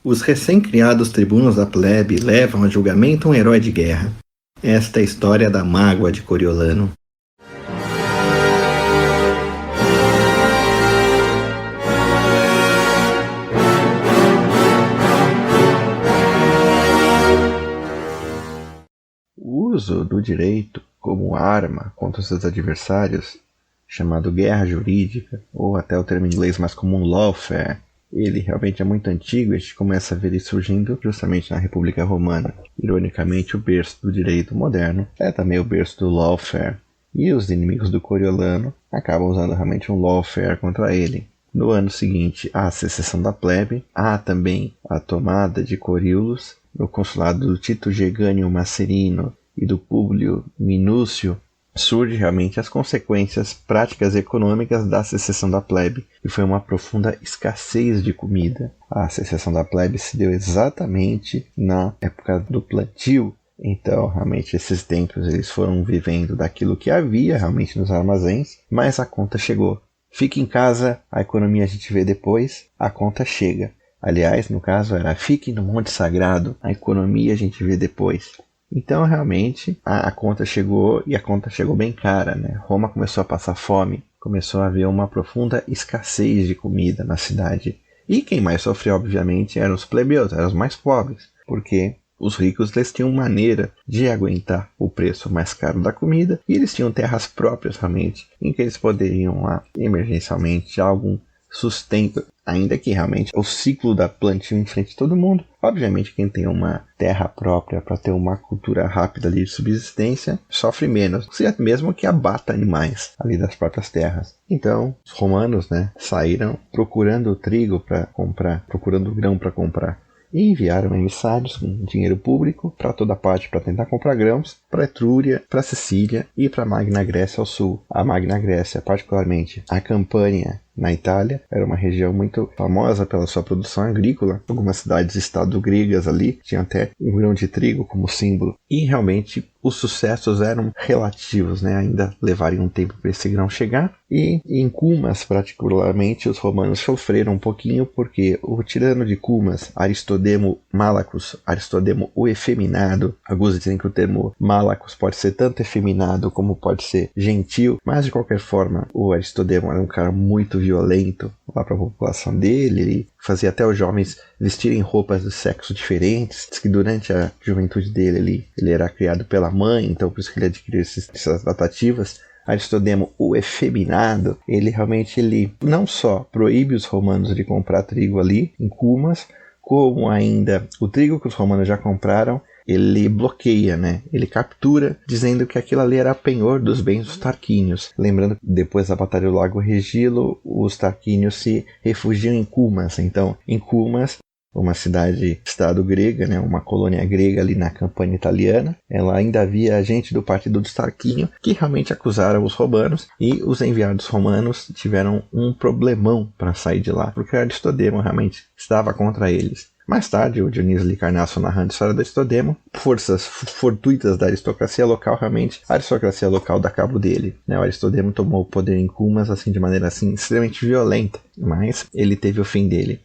Os recém-criados tribunos da plebe levam a julgamento um herói de guerra. Esta é a história da mágoa de Coriolano. O uso do direito como arma contra os seus adversários, chamado guerra jurídica, ou até o termo em inglês mais comum, lawfare, ele realmente é muito antigo e a gente começa a ver ele surgindo justamente na República Romana. Ironicamente, o berço do direito moderno é também o berço do lawfare, e os inimigos do Coriolano acabam usando realmente um lawfare contra ele. No ano seguinte, há a secessão da plebe, há também a tomada de Coriulos, no consulado do Tito Gegânio Macerino e do Públio Minúcio, surge realmente as consequências práticas e econômicas da secessão da plebe, que foi uma profunda escassez de comida. A secessão da plebe se deu exatamente na época do plantio, então realmente esses tempos eles foram vivendo daquilo que havia realmente nos armazéns, mas a conta chegou. Fique em casa, a economia a gente vê depois, a conta chega. Aliás, no caso era fique no Monte Sagrado, a economia a gente vê depois. Então, realmente, a conta chegou e a conta chegou bem cara, né? Roma começou a passar fome, começou a haver uma profunda escassez de comida na cidade. E quem mais sofreu, obviamente, eram os plebeus, eram os mais pobres, porque os ricos eles tinham maneira de aguentar o preço mais caro da comida e eles tinham terras próprias, realmente, em que eles poderiam lá, emergencialmente, algum sustento, ainda que realmente o ciclo da plantio enfrente todo mundo. Obviamente quem tem uma terra própria para ter uma cultura rápida ali de subsistência sofre menos, se mesmo que abata animais ali das próprias terras. Então os romanos, saíram procurando trigo para comprar, procurando grão para comprar. E enviaram emissários com dinheiro público para toda parte para tentar comprar grãos para Etrúria, para Sicília e para a Magna Grécia ao sul. A Magna Grécia, particularmente a Campânia na Itália, era uma região muito famosa pela sua produção agrícola. Algumas cidades-estado gregas ali tinham até um grão de trigo como símbolo. E realmente os sucessos eram relativos, ainda levariam um tempo para esse grão chegar. E em Cumas, particularmente, os romanos sofreram um pouquinho porque o tirano de Cumas, Aristodemo Malacus, Aristodemo o efeminado, alguns dizem que o termo Malacus pode ser tanto efeminado como pode ser gentil, mas de qualquer forma o Aristodemo era um cara muito violento lá para a população dele. Ele fazia até os jovens vestirem roupas de sexo diferentes. Diz que durante a juventude dele ele era criado pela mãe, então por isso que ele adquiriu essas tratativas. Aristodemo, o efeminado, ele não só proíbe os romanos de comprar trigo ali em Cumas, como ainda o trigo que os romanos já compraram, ele bloqueia, ele captura, dizendo que aquilo ali era penhor dos bens dos Tarquínios. Lembrando que depois da Batalha do Lago Regilo, os Tarquínios se refugiam em Cumas. Então, em Cumas, uma cidade-estado grega, uma colônia grega ali na Campânia italiana, ela ainda havia gente do partido dos Tarquínio que realmente acusaram os romanos, e os enviados romanos tiveram um problemão para sair de lá, porque Aristodemo realmente estava contra eles. Mais tarde, o Dionísio Licarnasso, narrando a história de Aristodemo, forças fortuitas da aristocracia local, realmente a aristocracia local dá cabo dele. O Aristodemo tomou o poder em Cumas de maneira extremamente violenta, mas ele teve o fim dele.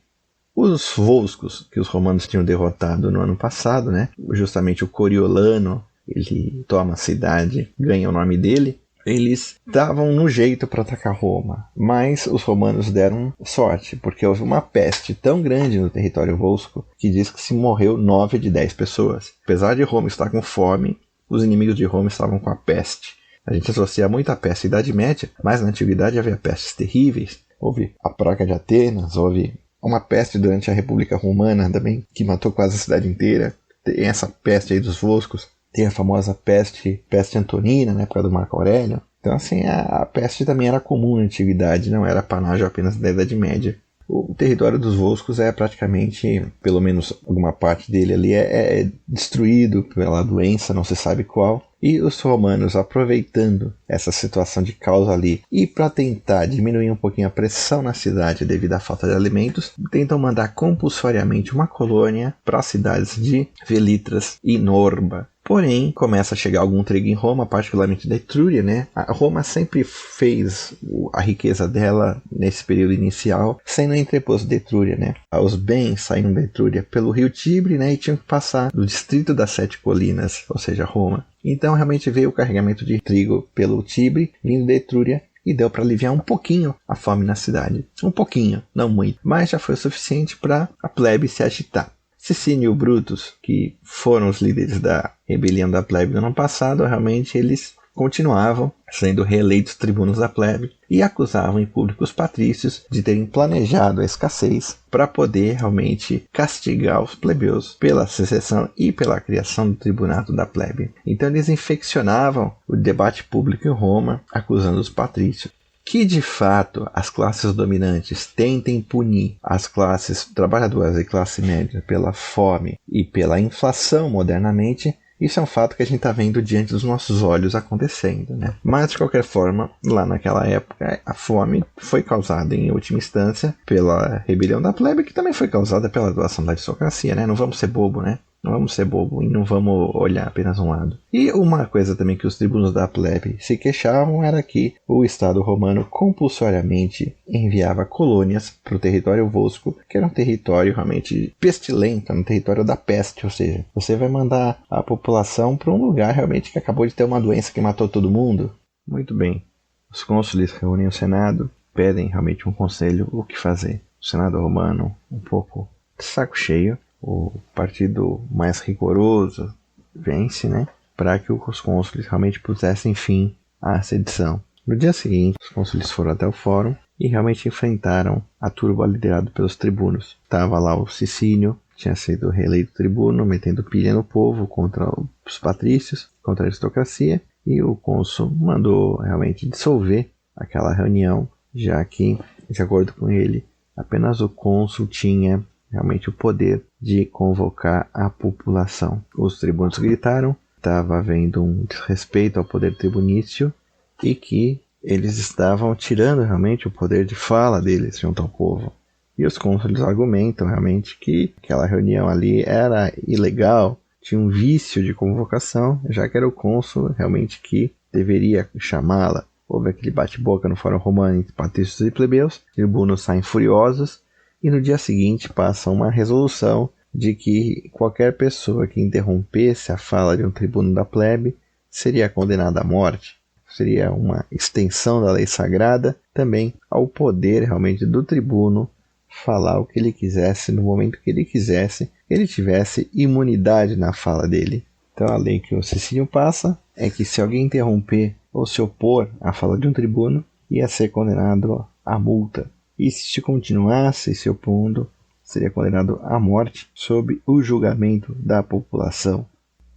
Os Volscos, que os romanos tinham derrotado no ano passado, justamente o Coriolano, ele toma a cidade, ganha o nome dele. Eles estavam no jeito para atacar Roma, mas os romanos deram sorte, porque houve uma peste tão grande no território volsco que diz que se morreu 9 de 10 pessoas. Apesar de Roma estar com fome, os inimigos de Roma estavam com a peste. A gente associa muito a peste à Idade Média, mas na Antiguidade havia pestes terríveis. Houve a praga de Atenas, houve uma peste durante a República Romana também, que matou quase a cidade inteira. Tem essa peste aí dos volscos. Tem a famosa peste antonina, na época do Marco Aurélio. Então, a peste também era comum na Antiguidade, não era panágio apenas da Idade Média. O território dos Volscos é praticamente, pelo menos alguma parte dele ali, é destruído pela doença, não se sabe qual. E os romanos, aproveitando essa situação de caos ali, e para tentar diminuir um pouquinho a pressão na cidade devido à falta de alimentos, tentam mandar compulsoriamente uma colônia para as cidades de Velitras e Norba, Porém, começa a chegar algum trigo em Roma, particularmente da Etrúria, né? A Roma sempre fez a riqueza dela nesse período inicial, sendo entreposto da Etrúria, né? Os bens saíam da Etrúria pelo rio Tibre, né? E tinham que passar do distrito das Sete Colinas, ou seja, Roma. Então, realmente veio o carregamento de trigo pelo Tibre, vindo da Etrúria, e deu para aliviar um pouquinho a fome na cidade. Um pouquinho, não muito, mas já foi o suficiente para a plebe se agitar. Cicínio e Brutus, que foram os líderes da rebelião da plebe no ano passado, realmente eles continuavam sendo reeleitos tribunos da plebe e acusavam em público os patrícios de terem planejado a escassez para poder realmente castigar os plebeus pela secessão e pela criação do tribunato da plebe. Então eles infeccionavam o debate público em Roma, acusando os patrícios que de fato as classes dominantes tentem punir as classes trabalhadoras e classe média pela fome e pela inflação modernamente. Isso é um fato que a gente está vendo diante dos nossos olhos acontecendo, né? Mas, de qualquer forma, lá naquela época, a fome foi causada, em última instância, pela rebelião da plebe, que também foi causada pela doação da aristocracia, né? Não vamos ser bobo, né? Não vamos ser bobo e não vamos olhar apenas um lado. E uma coisa também que os tribunos da plebe se queixavam era que o Estado romano compulsoriamente enviava colônias para o território Volsco, que era um território realmente pestilento, um território da peste, ou seja, você vai mandar a população para um lugar realmente que acabou de ter uma doença que matou todo mundo. Muito bem, os cônsules reúnem o Senado, pedem realmente um conselho o que fazer. O Senado romano, um pouco de saco cheio, o partido mais rigoroso vence, né, para que os cônsules realmente pusessem fim à sedição. No dia seguinte, os cônsules foram até o fórum e realmente enfrentaram a turba liderada pelos tribunos. Estava lá o Cicínio, tinha sido reeleito tribuno, metendo pilha no povo contra os patrícios, contra a aristocracia, e o cônsul mandou realmente dissolver aquela reunião, já que, de acordo com ele, apenas o cônsul tinha realmente o poder de convocar a população. Os tribunos gritaram, estava havendo um desrespeito ao poder tribunício e que eles estavam tirando realmente o poder de fala deles junto ao povo. E os cônsules argumentam realmente que aquela reunião ali era ilegal, tinha um vício de convocação, já que era o cônsul realmente que deveria chamá-la. Houve aquele bate-boca no fórum romano entre patrícios e plebeus, tribunos saem furiosos, e no dia seguinte passa uma resolução de que qualquer pessoa que interrompesse a fala de um tribuno da plebe seria condenada à morte. Seria uma extensão da lei sagrada também ao poder realmente do tribuno falar o que ele quisesse no momento que ele quisesse, ele tivesse imunidade na fala dele. Então a lei que o Cicínio passa é que se alguém interromper ou se opor à fala de um tribuno, ia ser condenado à multa. E se continuasse se opondo, seria condenado à morte sob o julgamento da população.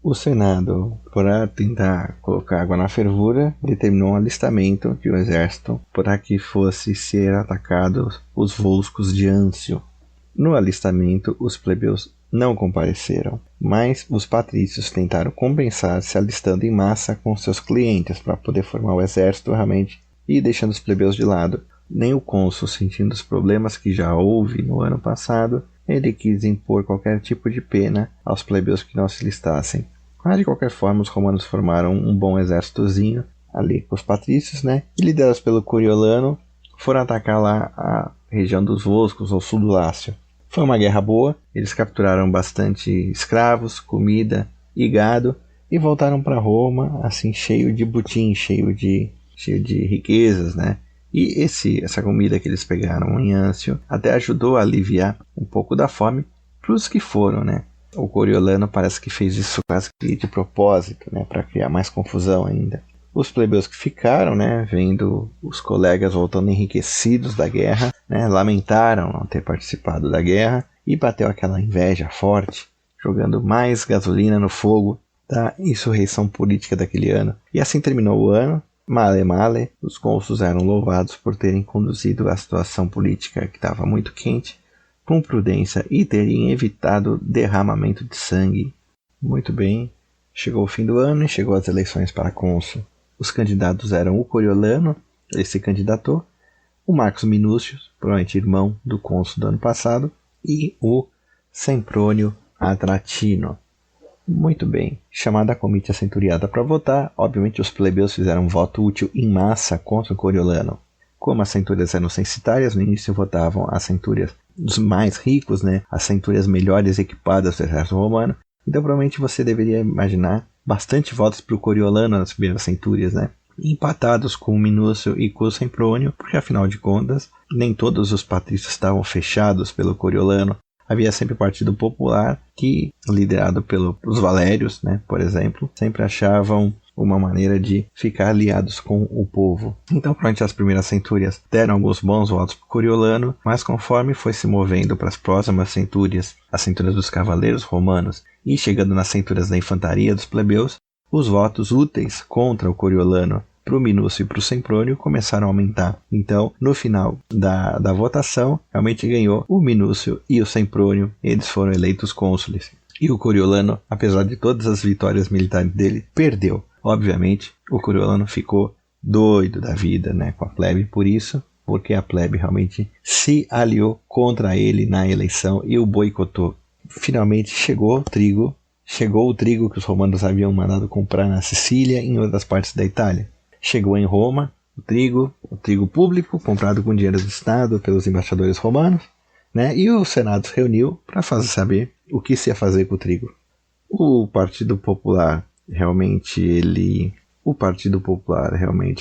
O Senado, para tentar colocar água na fervura, determinou um alistamento de um exército para que fosse ser atacados os volscos de Ancio. No alistamento, os plebeus não compareceram, mas os patrícios tentaram compensar se alistando em massa com seus clientes para poder formar o exército realmente e deixando os plebeus de lado. Nem o cônsul, sentindo os problemas que já houve no ano passado, ele quis impor qualquer tipo de pena aos plebeus que não se listassem. Mas de qualquer forma, os romanos formaram um bom exércitozinho ali com os patrícios, né? E liderados pelo Coriolano, foram atacar lá a região dos Volscos, ao sul do Lácio. Foi uma guerra boa, eles capturaram bastante escravos, comida e gado e voltaram para Roma, assim, cheio de butim, cheio de riquezas, né? E essa comida que eles pegaram em Ancio até ajudou a aliviar um pouco da fome para os que foram, né? O Coriolano parece que fez isso quase que de propósito, né? Para criar mais confusão ainda. Os plebeus que ficaram, né? Vendo os colegas voltando enriquecidos da guerra, né? Lamentaram não ter participado da guerra e bateu aquela inveja forte, jogando mais gasolina no fogo da insurreição política daquele ano. E assim terminou o ano. Male male, os cônsuls eram louvados por terem conduzido a situação política que estava muito quente com prudência e terem evitado derramamento de sangue. Muito bem, chegou o fim do ano e chegou as eleições para cônsul. Os candidatos eram o Coriolano, ele se candidatou, o Marcus Minúcius, provavelmente irmão do cônsul do ano passado, e o Semprônio Adratino. Muito bem. Chamada a comitia centuriada para votar, obviamente os plebeus fizeram um voto útil em massa contra o Coriolano. Como as centúrias eram censitárias, no início votavam as centúrias dos mais ricos, né? As centúrias melhores equipadas do exército romano. Então provavelmente você deveria imaginar bastante votos para o Coriolano nas primeiras centúrias, né? Empatados com o Minúcio e com o Semprônio, porque afinal de contas, nem todos os patrícios estavam fechados pelo Coriolano. Havia sempre o Partido Popular, que, liderado pelos Valérios, né, por exemplo, sempre achavam uma maneira de ficar aliados com o povo. Então, provavelmente as primeiras centúrias deram alguns bons votos para o Coriolano, mas conforme foi se movendo para as próximas centúrias, as centúrias dos cavaleiros romanos, e chegando nas centúrias da infantaria dos plebeus, os votos úteis contra o Coriolano para o Minúcio e para o Semprônio começaram a aumentar. Então, no final da votação, realmente ganhou o Minúcio e o Semprônio. Eles foram eleitos cônsules. E o Coriolano, apesar de todas as vitórias militares dele, perdeu. Obviamente, o Coriolano ficou doido da vida, né, com a plebe por isso, porque a plebe realmente se aliou contra ele na eleição e o boicotou. Finalmente chegou o trigo que os romanos haviam mandado comprar na Sicília e em outras partes da Itália. Chegou em Roma o trigo público, comprado com dinheiro do Estado pelos embaixadores romanos, né? E o Senado se reuniu para saber o que se ia fazer com o trigo. O Partido Popular realmente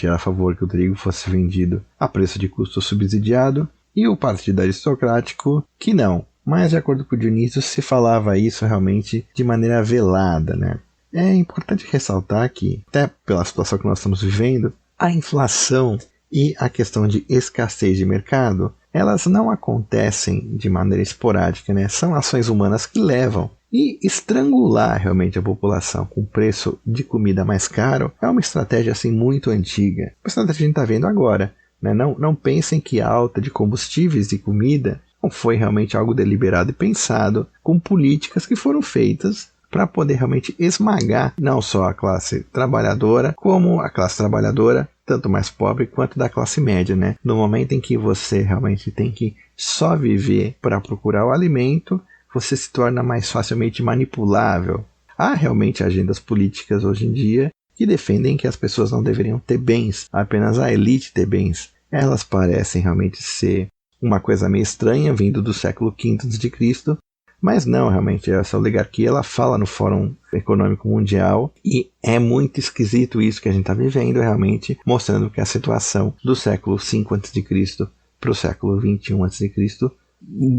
era a favor que o trigo fosse vendido a preço de custo subsidiado, e o Partido Aristocrático que não. Mas, de acordo com Dionísio, se falava isso realmente de maneira velada, né? É importante ressaltar que, até pela situação que nós estamos vivendo, a inflação e a questão de escassez de mercado, elas não acontecem de maneira esporádica, né? São ações humanas que levam. E estrangular realmente a população com o preço de comida mais caro é uma estratégia assim muito antiga. Uma estratégia que a gente está vendo agora, né? Não pensem que a alta de combustíveis e comida não foi realmente algo deliberado e pensado, com políticas que foram feitas para poder realmente esmagar não só a classe trabalhadora, como a classe trabalhadora, tanto mais pobre quanto da classe média, né? No momento em que você realmente tem que só viver para procurar o alimento, você se torna mais facilmente manipulável. Há realmente agendas políticas hoje em dia que defendem que as pessoas não deveriam ter bens, apenas a elite ter bens. Elas parecem realmente ser uma coisa meio estranha, vindo do século V a.C., mas não, realmente, essa oligarquia ela fala no Fórum Econômico Mundial e é muito esquisito isso que a gente está vivendo, realmente, mostrando que a situação do século V a.C. para o século XXI a.C.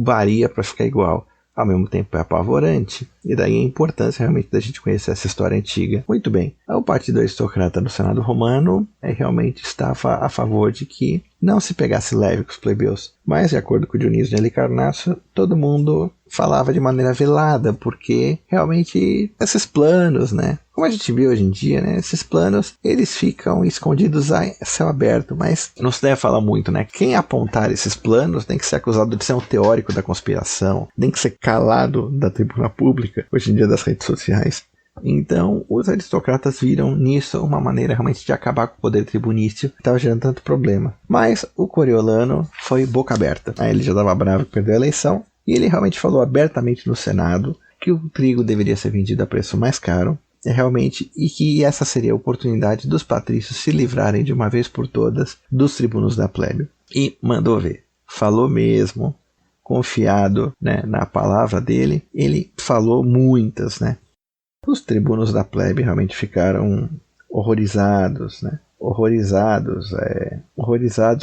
varia para ficar igual. Ao mesmo tempo é apavorante, e daí a importância realmente da gente conhecer essa história antiga. Muito bem, o Partido Aristocrata no Senado Romano realmente estava a favor de que não se pegasse leve com os plebeus, mas de acordo com Dionísio de Halicarnasso, todo mundo falava de maneira velada, porque realmente esses planos, né? Como a gente vê hoje em dia, né? Esses planos, eles ficam escondidos a céu aberto, mas não se deve falar muito, né? Quem apontar esses planos tem que ser acusado de ser um teórico da conspiração, tem que ser calado da tribuna pública, hoje em dia das redes sociais. Então, os aristocratas viram nisso uma maneira realmente de acabar com o poder tribunício, que estava gerando tanto problema. Mas o Coriolano foi boca aberta. Aí ele já estava bravo que perdeu a eleição, e ele realmente falou abertamente no Senado que o trigo deveria ser vendido a preço mais caro, realmente, e que essa seria a oportunidade dos patrícios se livrarem de uma vez por todas dos tribunos da plebe. E mandou ver. Falou mesmo, confiado, né, na palavra dele, ele falou muitas, né? Os tribunos da plebe realmente ficaram horrorizados, né? Horrorizados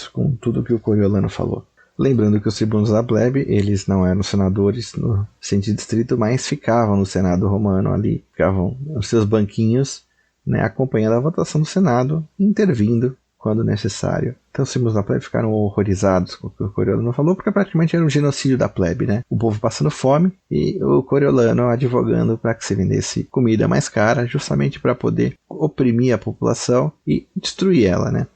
com tudo que o Coriolano falou. Lembrando que os tribunos da plebe, eles não eram senadores no sentido estrito, mas ficavam no Senado romano ali, ficavam nos seus banquinhos, né, acompanhando a votação do Senado, intervindo quando necessário. Então os tribunos da plebe ficaram horrorizados com o que o Coriolano falou, porque praticamente era um genocídio da plebe, né? O povo passando fome e o Coriolano advogando para que se vendesse comida mais cara, justamente para poder oprimir a população e destruir ela, né?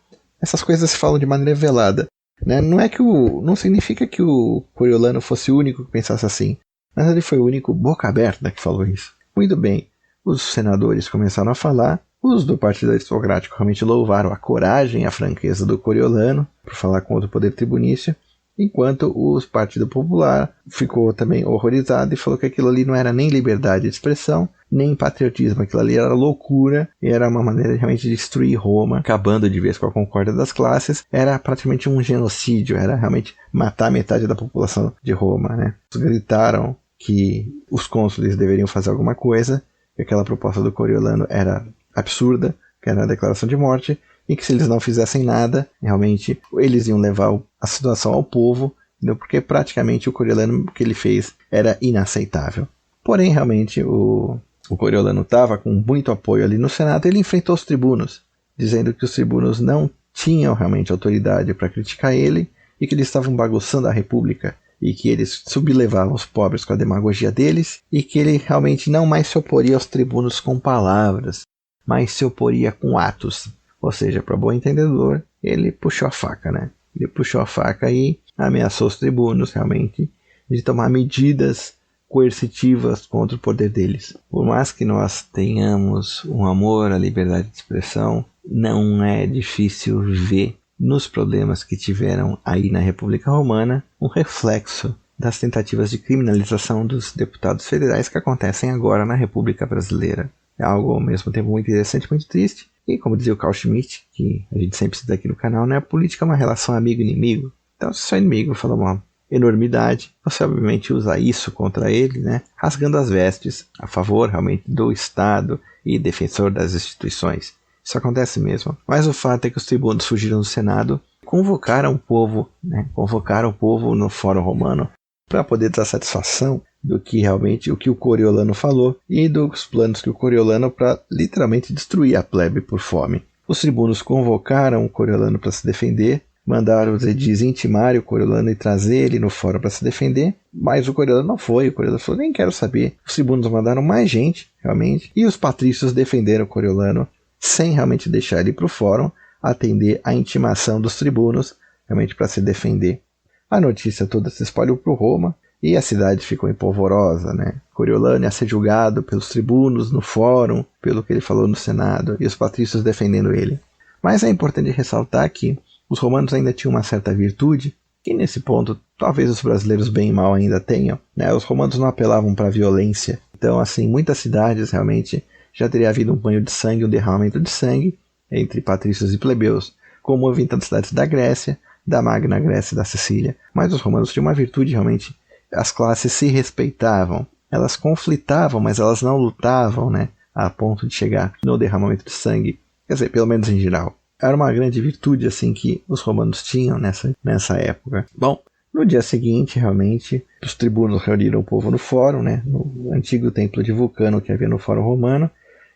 Essas coisas se falam de maneira velada, né? Não significa que o Coriolano fosse o único que pensasse assim, mas ele foi o único boca aberta que falou isso. Muito bem, os senadores começaram a falar. Os do Partido Aristocrático realmente louvaram a coragem e a franqueza do Coriolano por falar contra o poder tribunício, enquanto o Partido Popular ficou também horrorizado e falou que aquilo ali não era nem liberdade de expressão, nem patriotismo, aquilo ali era loucura e era uma maneira de realmente destruir Roma, acabando de vez com a concórdia das classes, era praticamente um genocídio, era realmente matar metade da população de Roma, né? Eles gritaram que os cônsules deveriam fazer alguma coisa, que aquela proposta do Coriolano era absurda, que era a declaração de morte, e que se eles não fizessem nada, realmente eles iam levar a situação ao povo, entendeu? Porque praticamente o Coriolano que ele fez era inaceitável. Porém, realmente, o Coriolano estava com muito apoio ali no Senado, ele enfrentou os tribunos, dizendo que os tribunos não tinham realmente autoridade para criticar ele, e que eles estavam bagunçando a república, e que eles sublevavam os pobres com a demagogia deles, e que ele realmente não mais se oporia aos tribunos com palavras, mas se oporia com atos. Ou seja, para bom entendedor, ele puxou a faca, né? Ele puxou a faca e ameaçou os tribunos, realmente, de tomar medidas coercitivas contra o poder deles. Por mais que nós tenhamos um amor à liberdade de expressão, não é difícil ver nos problemas que tiveram aí na República Romana um reflexo das tentativas de criminalização dos deputados federais que acontecem agora na República Brasileira. É algo ao mesmo tempo muito interessante e muito triste. E como dizia o Carl Schmitt, que a gente sempre cita aqui no canal, né, a política é uma relação amigo-inimigo. Então, se seu inimigo fala uma enormidade, você obviamente usa isso contra ele, né, rasgando as vestes a favor realmente do Estado e defensor das instituições. Isso acontece mesmo. Mas o fato é que os tribunos fugiram do Senado, convocaram o povo, convocaram o povo no Fórum Romano para poder dar satisfação do que realmente o que o Coriolano falou e dos planos que o Coriolano para literalmente destruir a plebe por fome. Os tribunos convocaram o Coriolano para se defender, mandaram os edis intimarem o Coriolano e trazer ele no fórum para se defender, mas o Coriolano não foi, o Coriolano falou, nem quero saber. Os tribunos mandaram mais gente, realmente, e os patrícios defenderam o Coriolano sem realmente deixar ele para o fórum atender a intimação dos tribunos, realmente para se defender. A notícia toda se espalhou por Roma, e a cidade ficou empolvorosa, né? Coriolano ia ser julgado pelos tribunos no fórum, pelo que ele falou no Senado, e os patrícios defendendo ele. Mas é importante ressaltar que os romanos ainda tinham uma certa virtude, que nesse ponto talvez os brasileiros bem e mal ainda tenham, né? Os romanos não apelavam para a violência. Então, assim, muitas cidades realmente já teria havido um banho de sangue, um derramamento de sangue entre patrícios e plebeus, como houve em tantas cidades da Grécia, da Magna Grécia e da Sicília. Mas os romanos tinham uma virtude realmente. As classes se respeitavam, elas conflitavam, mas elas não lutavam, né, a ponto de chegar no derramamento de sangue. Quer dizer, pelo menos em geral. Era uma grande virtude assim que os romanos tinham nessa época. Bom, no dia seguinte, realmente, os tribunos reuniram o povo no fórum, né, no antigo templo de Vulcano que havia no fórum romano,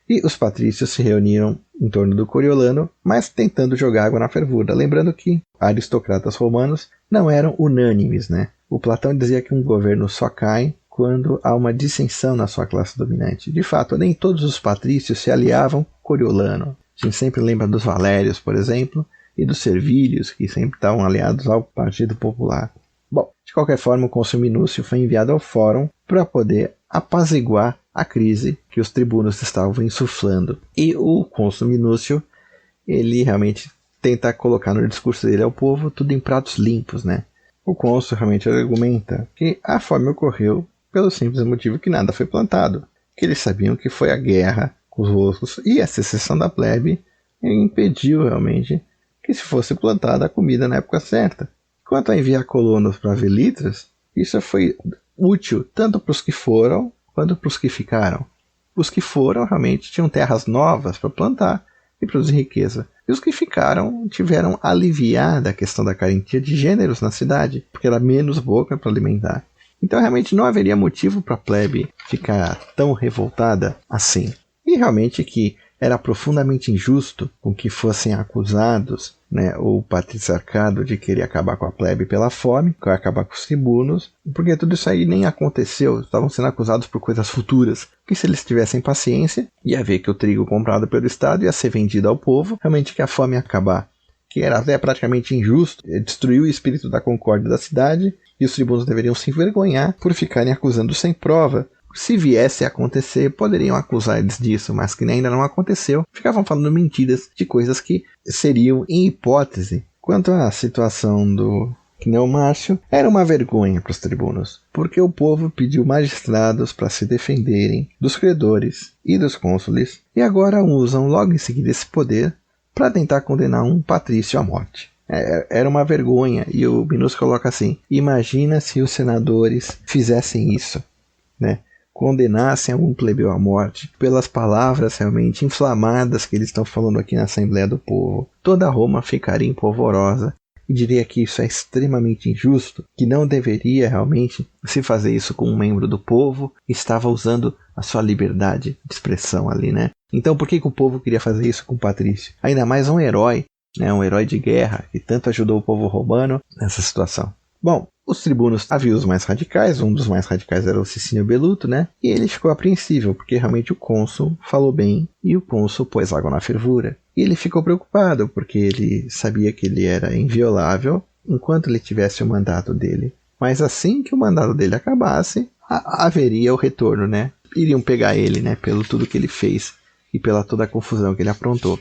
e os patrícios se reuniram em torno do Coriolano, mas tentando jogar água na fervura. Lembrando que aristocratas romanos não eram unânimes, né? O Platão dizia que um governo só cai quando há uma dissensão na sua classe dominante. De fato, nem todos os patrícios se aliavam ao Coriolano. A gente sempre lembra dos Valérios, por exemplo, e dos Servílios, que sempre estavam aliados ao Partido Popular. Bom, de qualquer forma, o cônsul Minúcio foi enviado ao fórum para poder apaziguar a crise que os tribunos estavam insuflando. E o cônsul Minúcio, ele realmente tenta colocar no discurso dele ao povo tudo em pratos limpos, né? O cônsul realmente argumenta que a fome ocorreu pelo simples motivo que nada foi plantado, que eles sabiam que foi a guerra com os roscos e a secessão da plebe impediu realmente que se fosse plantada a comida na época certa. Quanto a enviar colonos para Velitras, isso foi útil tanto para os que foram quanto para os que ficaram. Os que foram realmente tinham terras novas para plantar e produzir riqueza. E os que ficaram tiveram aliviada a questão da carentia de gêneros na cidade, porque era menos boca para alimentar. Então realmente não haveria motivo para a plebe ficar tão revoltada assim. E realmente que era profundamente injusto com que fossem acusados, né, o patriciarcado de querer acabar com a plebe pela fome, acabar com os tribunos, porque tudo isso aí nem aconteceu, estavam sendo acusados por coisas futuras, que se eles tivessem paciência, ia ver que o trigo comprado pelo Estado ia ser vendido ao povo, realmente que a fome ia acabar, que era até praticamente injusto, destruiu o espírito da concórdia da cidade, e os tribunos deveriam se envergonhar por ficarem acusando sem prova. Se viesse a acontecer, poderiam acusar eles disso, mas que ainda não aconteceu. Ficavam falando mentiras de coisas que seriam em hipótese. Quanto à situação Cneu Márcio era uma vergonha para os tribunos, porque o povo pediu magistrados para se defenderem dos credores e dos cônsules, e agora usam logo em seguida esse poder para tentar condenar um patrício à morte. Era uma vergonha, e o Minusio coloca assim: imagina se os senadores fizessem isso, né? Condenassem algum plebeu à morte pelas palavras realmente inflamadas que eles estão falando aqui na Assembleia do Povo. Toda Roma ficaria empolvorosa e diria que isso é extremamente injusto, que não deveria realmente se fazer isso com um membro do povo, estava usando a sua liberdade de expressão ali, né? Então por que o povo queria fazer isso com Patrício? Ainda mais um herói, né? Um herói de guerra que tanto ajudou o povo romano nessa situação. Bom, os tribunos haviam os mais radicais, um dos mais radicais era o Cicínio Beluto, né? E ele ficou apreensível, porque realmente o cônsul falou bem e o cônsul pôs água na fervura. E ele ficou preocupado, porque ele sabia que ele era inviolável enquanto ele tivesse o mandato dele. Mas assim que o mandato dele acabasse, haveria o retorno, né? Iriam pegar ele, né? Pelo tudo que ele fez e pela toda a confusão que ele aprontou.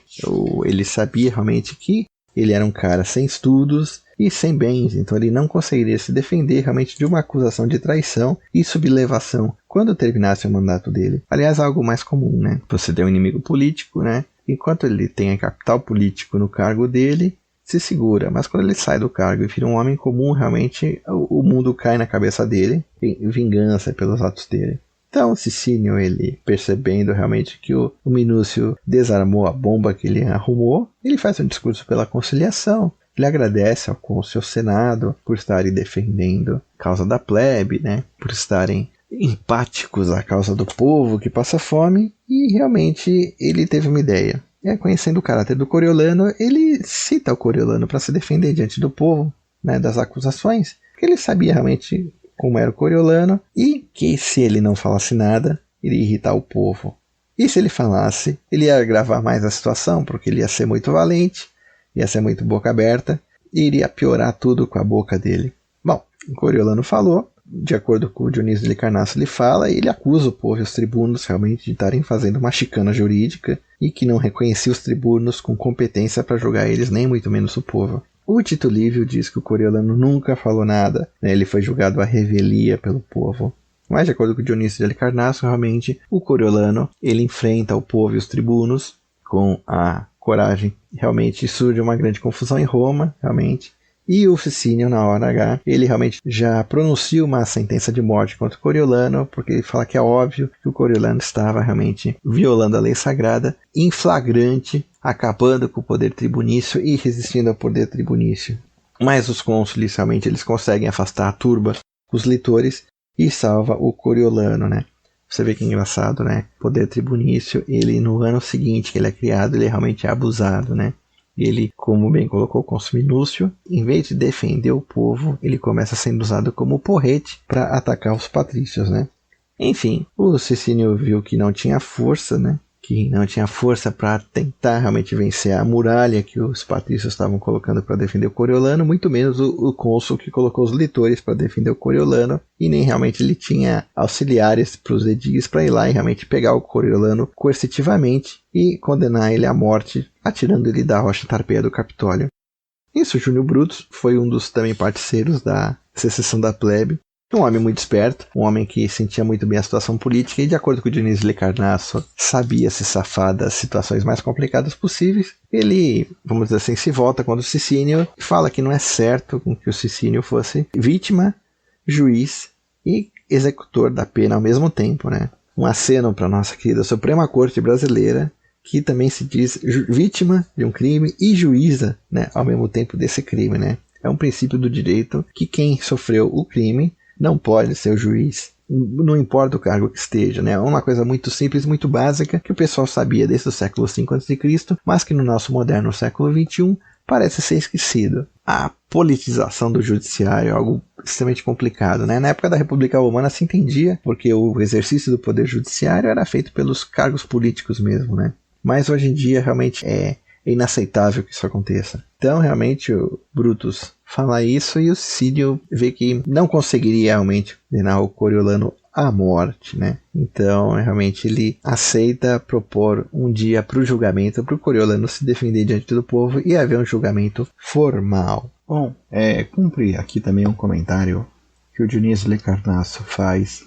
Ele sabia realmente que ele era um cara sem estudos e sem bens, então ele não conseguiria se defender realmente de uma acusação de traição e sublevação quando terminasse o mandato dele. Aliás, algo mais comum, né? Você tem um inimigo político, né? Enquanto ele tem capital político no cargo dele, se segura, mas quando ele sai do cargo e vira um homem comum, realmente o mundo cai na cabeça dele, em vingança pelos atos dele. Então Cicínio, ele percebendo realmente que o Minúcio desarmou a bomba que ele arrumou, ele faz um discurso pela conciliação. Ele agradece ao cônsul e ao Senado por estarem defendendo a causa da plebe, né? Por estarem empáticos à causa do povo que passa fome, e realmente ele teve uma ideia. Conhecendo o caráter do Coriolano, ele cita o Coriolano para se defender diante do povo, né, das acusações, porque ele sabia realmente como era o Coriolano e que se ele não falasse nada, iria irritar o povo. E se ele falasse, ele ia agravar mais a situação, porque ele ia ser muito valente, ia ser muito boca aberta e iria piorar tudo com a boca dele. Bom, o Coriolano falou, de acordo com o Dionísio de Licarnasso, ele fala e ele acusa o povo e os tribunos realmente de estarem fazendo uma chicana jurídica e que não reconhecia os tribunos com competência para julgar eles, nem muito menos o povo. O Tito Livio diz que o Coriolano nunca falou nada, né? Ele foi julgado à revelia pelo povo. Mas de acordo com o Dionísio de Licarnasso, realmente o Coriolano ele enfrenta o povo e os tribunos com a coragem. Realmente surge uma grande confusão em Roma, realmente. E o Cicínio, na hora H, ele realmente já pronuncia uma sentença de morte contra o Coriolano, porque ele fala que é óbvio que o Coriolano estava realmente violando a lei sagrada, em flagrante, acabando com o poder tribunício e resistindo ao poder tribunício. Mas os cônsules realmente eles conseguem afastar a turba, os litores, e salva o Coriolano, né? Você vê que é engraçado, né? O poder tribunício, ele no ano seguinte que ele é criado, ele realmente é abusado, né? Ele, como bem colocou o cônsul Minúcio, em vez de defender o povo, ele começa sendo usado como porrete para atacar os patrícios, né? Enfim, o Cicínio viu que não tinha força, né? Que não tinha força para tentar realmente vencer a muralha que os patrícios estavam colocando para defender o Coriolano, muito menos o cônsul que colocou os litores para defender o Coriolano, e nem realmente ele tinha auxiliares para os edis para ir lá e realmente pegar o Coriolano coercitivamente e condenar ele à morte, atirando ele da rocha Tarpeia do Capitólio. Isso, Júnior Brutus foi um dos também parceiros da secessão da plebe. Um homem muito esperto, um homem que sentia muito bem a situação política e, de acordo com o Dionísio de Licarnasso, sabia se safar das situações mais complicadas possíveis. Ele, vamos dizer assim, se volta contra o Cicínio e fala que não é certo que o Cicínio fosse vítima, juiz e executor da pena ao mesmo tempo, né? Um aceno para a nossa querida Suprema Corte Brasileira, que também se diz vítima de um crime e juíza, né, ao mesmo tempo desse crime, né? É um princípio do direito que quem sofreu o crime não pode ser o juiz, não importa o cargo que esteja, né? É uma coisa muito simples, muito básica, que o pessoal sabia desde o século V a.C., mas que no nosso moderno século XXI parece ser esquecido. A politização do judiciário é algo extremamente complicado, né? Na época da República Romana se entendia, porque o exercício do poder judiciário era feito pelos cargos políticos mesmo, né? Mas hoje em dia realmente é inaceitável que isso aconteça. Então realmente o Brutus fala isso e o Cicínio vê que não conseguiria realmente condenar o Coriolano à morte, né? Então realmente ele aceita propor um dia para o julgamento, para o Coriolano se defender diante do povo e haver um julgamento formal. Bom, cumpre aqui também um comentário que o Dionísio Lecarnasso faz,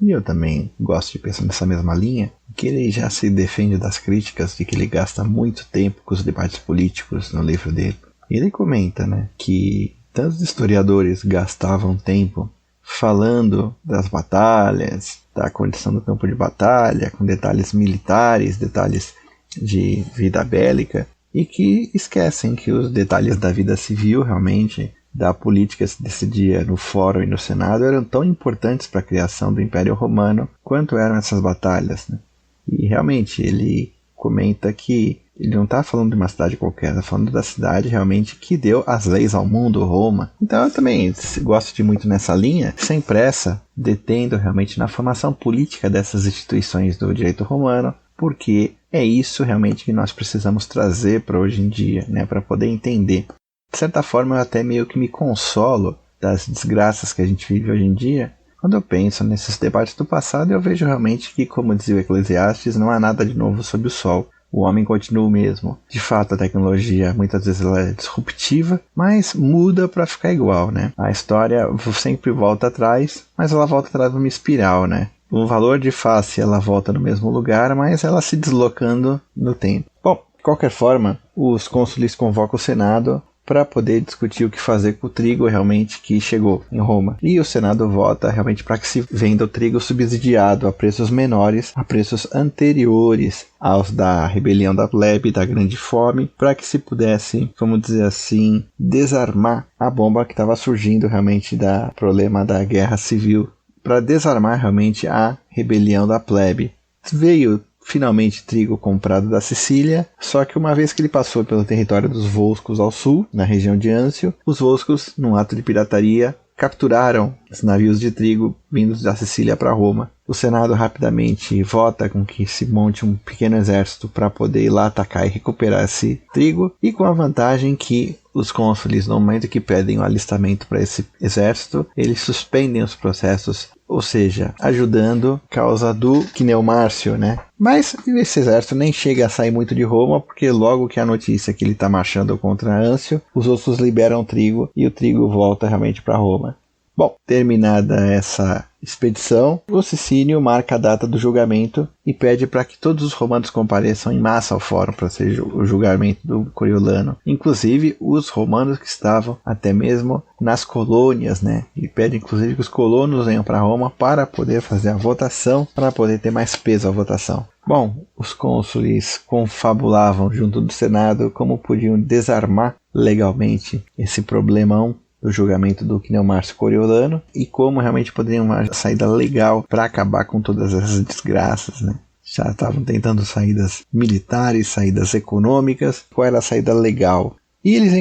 e eu também gosto de pensar nessa mesma linha, que ele já se defende das críticas de que ele gasta muito tempo com os debates políticos no livro dele. Ele comenta, né, que tantos historiadores gastavam tempo falando das batalhas, da condição do campo de batalha, com detalhes militares, detalhes de vida bélica, e que esquecem que os detalhes da vida civil, realmente, da política que se decidia no Fórum e no Senado, eram tão importantes para a criação do Império Romano quanto eram essas batalhas, né? E realmente ele comenta que ele não está falando de uma cidade qualquer, está falando da cidade realmente que deu as leis ao mundo, Roma. Então eu também gosto de muito nessa linha, sem pressa, detendo realmente na formação política dessas instituições do direito romano, porque é isso realmente que nós precisamos trazer para hoje em dia, né, para poder entender. De certa forma, eu até meio que me consolo das desgraças que a gente vive hoje em dia. Quando eu penso nesses debates do passado, eu vejo realmente que, como dizia o Eclesiastes, não há nada de novo sob o sol. O homem continua o mesmo. De fato, a tecnologia muitas vezes ela é disruptiva, mas muda para ficar igual, né? A história sempre volta atrás, mas ela volta atrás numa espiral, né? O valor de face ela volta no mesmo lugar, mas ela se deslocando no tempo. Bom, de qualquer forma, os cônsules convocam o Senado para poder discutir o que fazer com o trigo realmente que chegou em Roma. E o Senado vota realmente para que se venda o trigo subsidiado a preços menores, a preços anteriores aos da rebelião da plebe, da grande fome, para que se pudesse, vamos dizer assim, desarmar a bomba que estava surgindo realmente do problema da guerra civil, para desarmar realmente a rebelião da plebe. Veio finalmente trigo comprado da Sicília, só que uma vez que ele passou pelo território dos Volscos ao sul, na região de Anzio, os Volscos, num ato de pirataria, capturaram os navios de trigo vindos da Sicília para Roma. O Senado rapidamente vota com que se monte um pequeno exército para poder ir lá atacar e recuperar esse trigo, e com a vantagem que os cônsules, no momento que pedem o alistamento para esse exército, eles suspendem os processos, ou seja, ajudando a causa do Cneo Márcio, né? Mas esse exército nem chega a sair muito de Roma, porque logo que a notícia que ele está marchando contra Anzio, os outros liberam o trigo e o trigo volta realmente para Roma. Bom, terminada essa expedição, o Sicínio marca a data do julgamento e pede para que todos os romanos compareçam em massa ao fórum para ser o julgamento do Coriolano, inclusive os romanos que estavam até mesmo nas colônias, né? E pede inclusive que os colonos venham para Roma para poder fazer a votação, para poder ter mais peso a votação. Bom, os cônsules confabulavam junto do Senado como podiam desarmar legalmente esse problemão do julgamento do Cneo Márcio Coriolano e como realmente poderiam uma saída legal para acabar com todas essas desgraças, né? Já estavam tentando saídas militares, saídas econômicas. Qual era a saída legal? E eles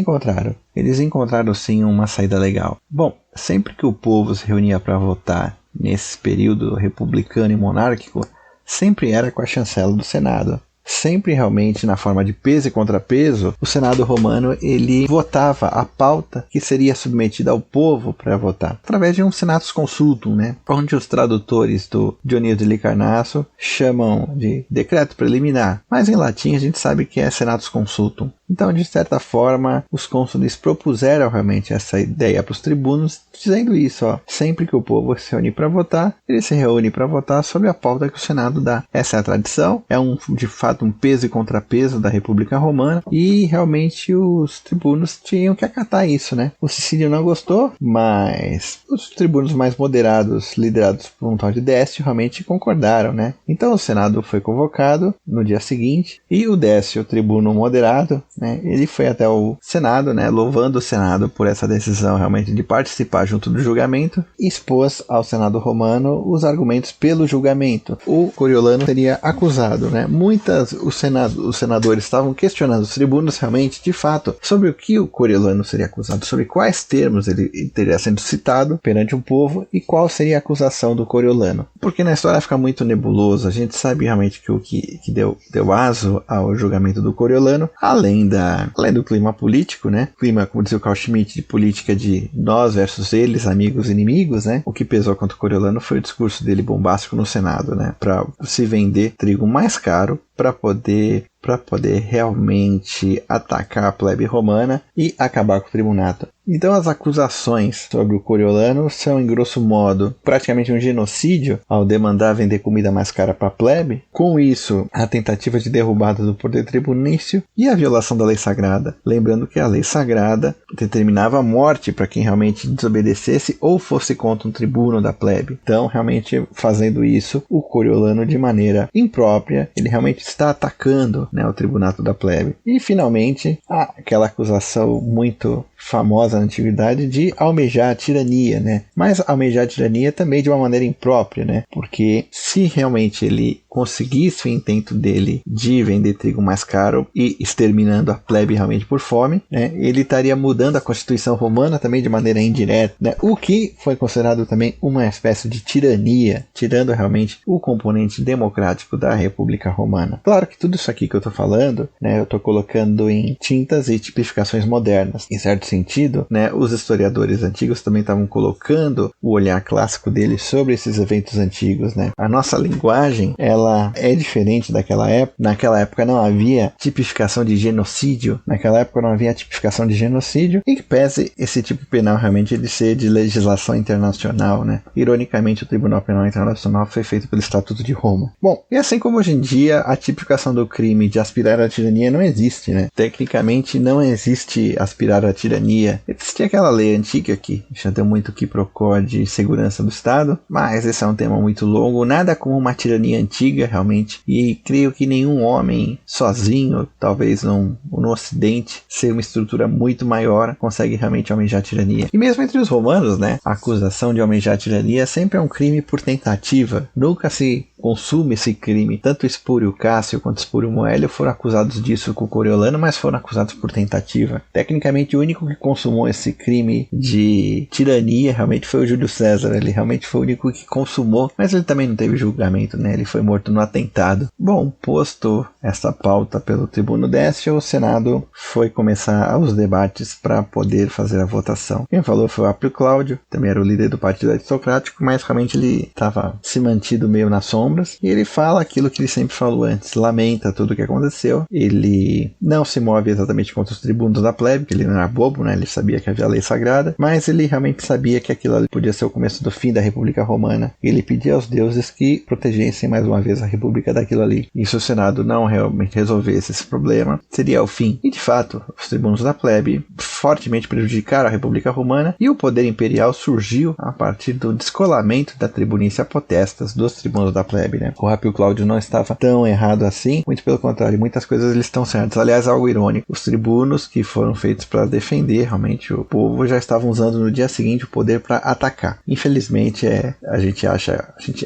encontraram sim uma saída legal. Bom, sempre que o povo se reunia para votar nesse período republicano e monárquico, sempre era com a chancela do Senado. Sempre realmente na forma de peso e contrapeso, o Senado romano ele votava a pauta que seria submetida ao povo para votar, através de um senatus consultum, né? Onde os tradutores do Dionísio de Licarnasso chamam de decreto preliminar, mas em latim a gente sabe que é senatus consultum. Então, de certa forma, os cônsules propuseram realmente essa ideia para os tribunos, dizendo isso, ó, sempre que o povo se reúne para votar, ele se reúne para votar sobre a pauta que o Senado dá. Essa é a tradição, é de fato um peso e contrapeso da República Romana, e realmente os tribunos tinham que acatar isso, né? O Sicílio não gostou, mas os tribunos mais moderados, liderados por um tal de Décio, realmente concordaram, né? Então o Senado foi convocado no dia seguinte, e o Décio, o tribuno moderado, né, ele foi até o Senado, né, louvando o Senado por essa decisão realmente de participar junto do julgamento, e expôs ao Senado romano os argumentos pelo julgamento. O Coriolano seria acusado, né? Os senadores estavam questionando os tribunos realmente, de fato, sobre o que o Coriolano seria acusado, sobre quais termos ele teria sendo citado perante o povo e qual seria a acusação do Coriolano. Porque na história fica muito nebuloso, a gente sabe realmente que o que deu aso ao julgamento do Coriolano, além do clima político, né? Clima, como dizia o Carl Schmitt, de política de nós versus eles, amigos e inimigos, né? O que pesou contra o Coriolano foi o discurso dele bombástico no Senado, né? Para se vender trigo mais caro para poder para poder realmente atacar a plebe romana e acabar com o tribunato. Então as acusações sobre o Coriolano são, em grosso modo, praticamente um genocídio ao demandar vender comida mais cara para a plebe. Com isso, a tentativa de derrubada do poder tribunício e a violação da lei sagrada. Lembrando que a lei sagrada determinava a morte para quem realmente desobedecesse ou fosse contra um tribuno da plebe. Então, realmente, fazendo isso, o Coriolano, de maneira imprópria, ele realmente está atacando, né, o tribunato da plebe. E, finalmente, aquela acusação muito famosa na antiguidade de almejar a tirania, né? Mas almejar a tirania também de uma maneira imprópria, né? Porque se realmente ele conseguisse o intento dele de vender trigo mais caro e exterminando a plebe realmente por fome, né, ele estaria mudando a Constituição Romana também de maneira indireta, né, o que foi considerado também uma espécie de tirania, tirando realmente o componente democrático da República Romana. Claro que tudo isso aqui que eu estou falando, né, eu estou colocando em tintas e tipificações modernas. Em certo sentido, né, os historiadores antigos também estavam colocando o olhar clássico deles sobre esses eventos antigos, né. A nossa linguagem, ela é diferente daquela época. Naquela época não havia tipificação de genocídio. Naquela época não havia tipificação de genocídio. Em que pese esse tipo penal realmente de ser de legislação internacional, né? Ironicamente, o Tribunal Penal Internacional foi feito pelo Estatuto de Roma. Bom, e assim como hoje em dia a tipificação do crime de aspirar à tirania não existe, né? Tecnicamente não existe aspirar à tirania. Existia aquela lei antiga que já deu muito quiprocó de segurança do Estado, mas esse é um tema muito longo. Nada como uma tirania antiga realmente, e creio que nenhum homem sozinho, talvez no Ocidente, ser uma estrutura muito maior, consegue realmente almejar a tirania. E mesmo entre os romanos, né, a acusação de almejar a tirania sempre é um crime por tentativa. Nunca se consuma esse crime. Tanto Espúrio Cássio quanto Espúrio Moélio foram acusados disso com o Coriolano, mas foram acusados por tentativa. Tecnicamente, o único que consumou esse crime de tirania realmente foi o Júlio César. Ele realmente foi o único que consumou, mas ele também não teve julgamento, né? Ele foi morto no atentado. Bom, posto essa pauta pelo Tribuno Décio, o Senado foi começar os debates para poder fazer a votação. Quem falou foi o Apio Cláudio, também era o líder do Partido Aristocrático, mas realmente ele estava se mantido meio na sombra. E ele fala aquilo que ele sempre falou antes, lamenta tudo o que aconteceu, ele não se move exatamente contra os tribunos da plebe, que ele não era bobo, né? Ele sabia que havia lei sagrada, mas ele realmente sabia que aquilo ali podia ser o começo do fim da República Romana. Ele pedia aos deuses que protegessem mais uma vez a República daquilo ali. E se o Senado não realmente resolvesse esse problema, seria o fim. E de fato, os tribunos da plebe fortemente prejudicaram a República Romana e o poder imperial surgiu a partir do descolamento da tribunícia potestas dos tribunos da plebe. Né? O Apio Cláudio não estava tão errado assim, muito pelo contrário, muitas coisas eles estão certas. Aliás, algo irônico, os tribunos que foram feitos para defender realmente o povo já estavam usando no dia seguinte o poder para atacar. Infelizmente, a gente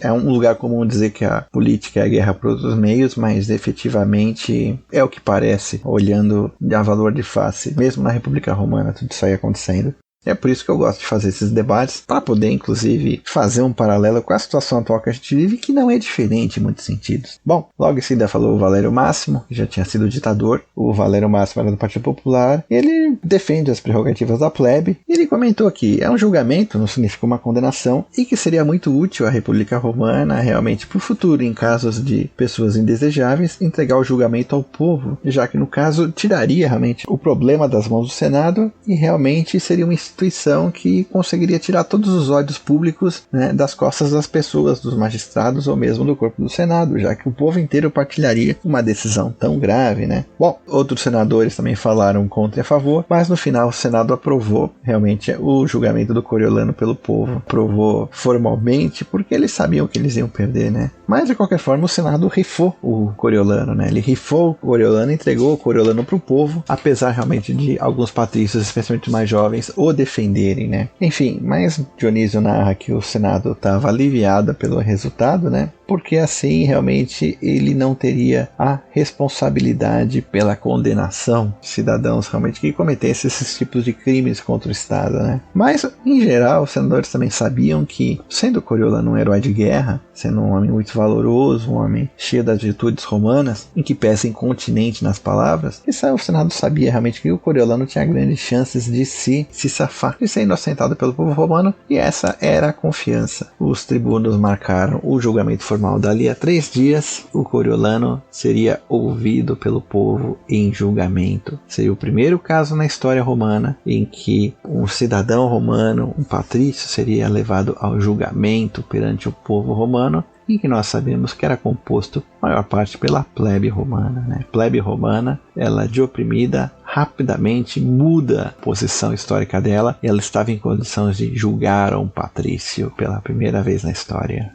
é um lugar comum dizer que a política é a guerra por outros meios, mas efetivamente é o que parece, olhando a valor de face, mesmo na República Romana, tudo isso aí acontecendo. É por isso que eu gosto de fazer esses debates, para poder, inclusive, fazer um paralelo com a situação atual que a gente vive, que não é diferente em muitos sentidos. Bom, logo em seguida falou o Valério Máximo, que já tinha sido ditador. O Valério Máximo era do Partido Popular. Ele defende as prerrogativas da plebe. E ele comentou que é um julgamento, não significa uma condenação, e que seria muito útil à República Romana, realmente, para o futuro, em casos de pessoas indesejáveis, entregar o julgamento ao povo, já que, no caso, tiraria realmente o problema das mãos do Senado e realmente seria uma instituição que conseguiria tirar todos os ódios públicos, né, das costas das pessoas, dos magistrados ou mesmo do corpo do Senado, já que o povo inteiro partilharia uma decisão tão grave, né? Bom, outros senadores também falaram contra e a favor, mas no final o Senado aprovou realmente o julgamento do Coriolano pelo povo. Aprovou formalmente porque eles sabiam que eles iam perder, né? Mas de qualquer forma o Senado rifou o Coriolano, né? Ele rifou o Coriolano, entregou o Coriolano para o povo, apesar realmente de alguns patrícios, especialmente mais jovens, o defenderem, né? Enfim, mas Dionísio narra que o Senado estava aliviado pelo resultado, né? Porque assim realmente ele não teria a responsabilidade pela condenação de cidadãos realmente que cometessem esses tipos de crimes contra o Estado, né? Mas, em geral, os senadores também sabiam que, sendo Coriolano um herói de guerra, sendo um homem muito valoroso, um homem cheio das virtudes romanas, em que pese incontinente nas palavras, o Senado sabia realmente que o Coriolano tinha grandes chances de se safar, de ser inocentado pelo povo romano, e essa era a confiança. Os tribunos marcaram o julgamento formal. Dali a 3 dias, o Coriolano seria ouvido pelo povo em julgamento. Seria o primeiro caso na história romana em que um cidadão romano, um patrício, seria levado ao julgamento perante o povo romano, em que nós sabemos que era composto, maior parte, pela plebe romana, né? Plebe romana, ela de oprimida, rapidamente muda a posição histórica dela, e ela estava em condições de julgar um patrício pela primeira vez na história.